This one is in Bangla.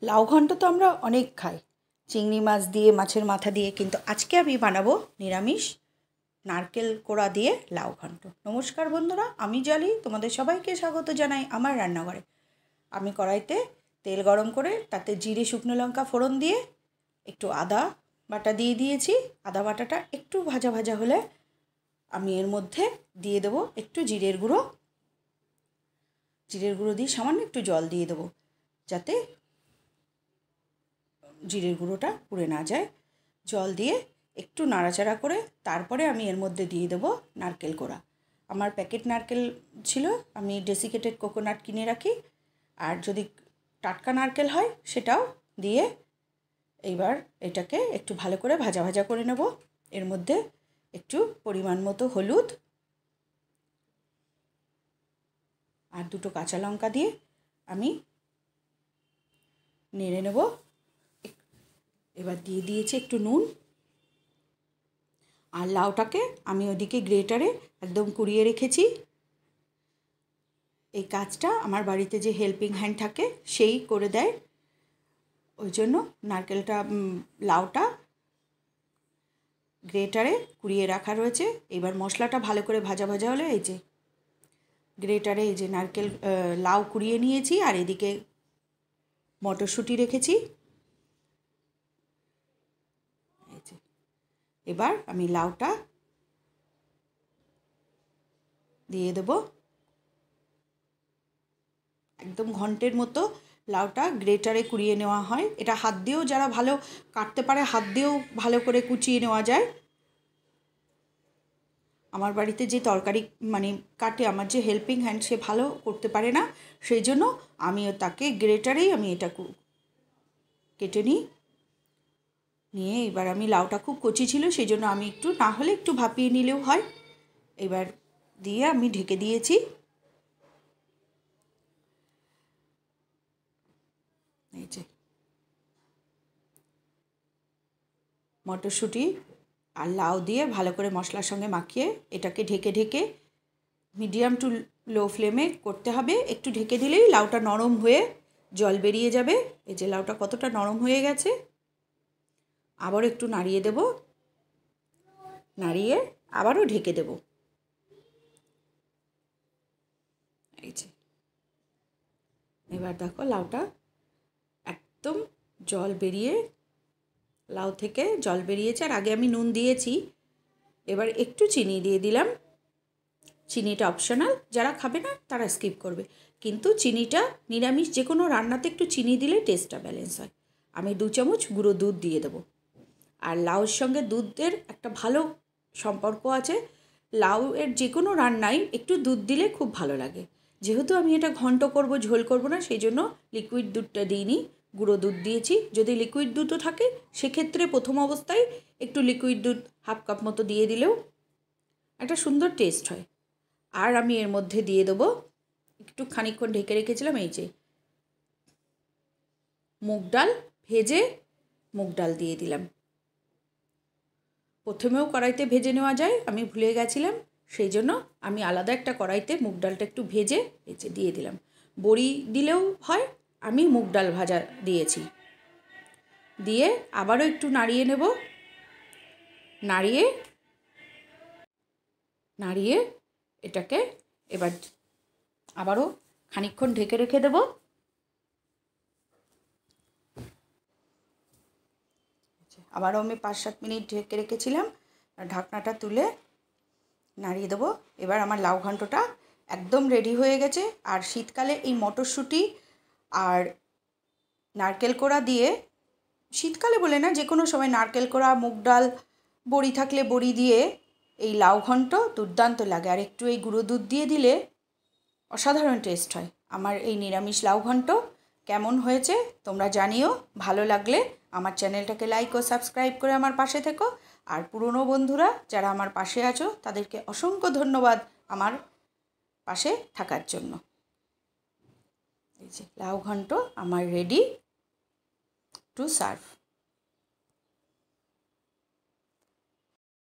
লাউ ঘন্ট তো আমরা অনেক খাই, চিংড়ি মাছ দিয়ে, মাছের মাথা দিয়ে, কিন্তু আজকে আমি বানাবো নিরামিষ নারকেল কোড়া দিয়ে লাউ ঘন্ট। নমস্কার বন্ধুরা, আমি জলি, তোমাদের সবাইকে স্বাগত জানাই আমার রান্নাঘরে। আমি কড়াইতে তেল গরম করে তাতে জিরে শুকনো লঙ্কা ফোড়ন দিয়ে একটু আদা বাটা দিয়ে দিয়েছি। আদা বাটাটা একটু ভাজা ভাজা হলে আমি এর মধ্যে দিয়ে দেবো একটু জিরের গুঁড়ো দিয়ে সামান্য একটু জল দিয়ে দেবো, যাতে জিরের গুঁড়োটা পুড়ে না যায়। জল দিয়ে একটু নাড়াচাড়া করে তারপরে আমি এর মধ্যে দিয়ে দেবো নারকেল কোড়া। আমার প্যাকেট নারকেল ছিল, আমি ডেসিকেটেড কোকোনাট কিনে রাখি, আর যদি টাটকা নারকেল হয় সেটাও দিয়ে এইবার এটাকে একটু ভালো করে ভাজা ভাজা করে নেব। এর মধ্যে একটু পরিমাণ মতো হলুদ আর দুটো কাঁচা লঙ্কা দিয়ে আমি নেড়ে নেব। এবার দিয়ে দিয়েছি একটু নুন, আর লাউটাকে আমি ওদিকে গ্রেটারে একদম কুড়িয়ে রেখেছি। এই কাজটা আমার বাড়িতে যে হেল্পিং হ্যান্ড থাকে সেই করে দেয়, ওই জন্য লাউটা গ্রেটারে কুড়িয়ে রাখা রয়েছে। এবার মশলাটা ভালো করে ভাজা ভাজা হলে এই যে গ্রেটারে এই যে লাউ কুড়িয়ে নিয়েছি, আর এদিকে মটরশুঁটি রেখেছি। এবার আমি লাউটা দিয়ে দেব। একদম ঘন্টের মতো লাউটা গ্রেটারে কুড়িয়ে নেওয়া হয়। এটা হাত দিয়েও যারা ভালো কাটতে পারে হাত দিয়েও ভালো করে কুচিয়ে নেওয়া যায়। আমার বাড়িতে যে তরকারি কাটে, আমার যে হেল্পিং হ্যান্ড, সে ভালো করতে পারে না, সেই জন্য আমিও তাকে গ্রেটারেই আমি এটা কেটে নিয়ে এবার আমি লাউটা খুব কচি ছিল, সেই জন্য আমি একটু না হলে একটু ভাপিয়ে নিলেও হয়। এবার দিয়ে আমি ঢেকে দিয়েছি। এই যে মটরশুঁটি আর লাউ দিয়ে ভালো করে মশলার সঙ্গে মাখিয়ে এটাকে ঢেকে মিডিয়াম টু লো ফ্লেমে করতে হবে। একটু ঢেকে দিলেই লাউটা নরম হয়ে জল বেরিয়ে যাবে। এই যে লাউটা কতটা নরম হয়ে গেছে। আবার একটু নাড়িয়ে দেব, নাড়িয়ে আবারও ঢেকে দেব। এই যে এবার দেখো লাউটা একদম লাউ থেকে জল বেরিয়েছে, আর আগে আমি নুন দিয়েছি। এবার একটু চিনি দিয়ে দিলাম। চিনিটা অপশনাল, যারা খাবে না তারা স্কিপ করবে, কিন্তু চিনিটা নিরামিষ যে কোনো রান্নাতে একটু চিনি দিলে টেস্টটা ব্যালেন্স হয়। আমি 2 চামচ গুঁড়ো দুধ দিয়ে দেবো। আর লাউয়ের সঙ্গে দুধের একটা ভালো সম্পর্ক আছে। লাউয়ের যে কোনো রান্নায় একটু দুধ দিলে খুব ভালো লাগে। যেহেতু আমি এটা ঘন্ট করব, ঝোল করব না, সেই জন্য লিকুইড দুধটা দিইনি, গুঁড়ো দুধ দিয়েছি। যদি লিকুইড দুধও থাকে সেক্ষেত্রে প্রথম অবস্থায় একটু লিকুইড দুধ হাফ কাপ মতো দিয়ে দিলেও একটা সুন্দর টেস্ট হয়। আর আমি এর মধ্যে দিয়ে দেবো একটু খানিকক্ষণ ঢেকে রেখেছিলাম এই যে মুগ ডাল, ভেজে মুগ ডাল দিয়ে দিলাম। প্রথমেও কড়াইতে ভেজে নেওয়া যায়, আমি ভুলে গেছিলাম, সেই জন্য আমি আলাদা একটা কড়াইতে মুগ ডালটা একটু ভেজে দিয়ে দিলাম। বড়ি দিলেও হয়, আমি মুগ ডাল ভাজা দিয়েছি। দিয়ে আবারও একটু নাড়িয়ে নেব। নাড়িয়ে এটাকে এবার আবারও খানিকক্ষণ ঢেকে রেখে দেব। আবারও আমি 5-7 মিনিট ঢেকে রেখেছিলাম। ঢাকনাটা তুলে নাড়িয়ে দেবো। এবার আমার লাউ ঘন্টটা একদম রেডি হয়ে গেছে। আর শীতকালে এই মটরশুঁটি আর নারকেল কোড়া দিয়ে, শীতকালে বলে না, যে কোনো সময় নারকেল কোড়া, মুগ ডাল, বড়ি থাকলে বড়ি দিয়ে এই লাউ ঘন্ট দুর্দান্ত লাগে। আর একটু এই গুঁড়ো দুধ দিয়ে দিলে অসাধারণ টেস্ট হয়। আমার এই নিরামিষ লাউ ঘন্ট কেমন হয়েছে তোমরা জানিও। ভালো লাগলে আমার চ্যানেলটাকে লাইক ও সাবস্ক্রাইব করে আমার পাশে থেকো। আর পুরনো বন্ধুরা যারা আমার পাশে আছো তাদেরকে অসংখ্য ধন্যবাদ আমার পাশে থাকার জন্য। এই যে লাউ ঘন্ট আমার রেডি টু সার্ভ।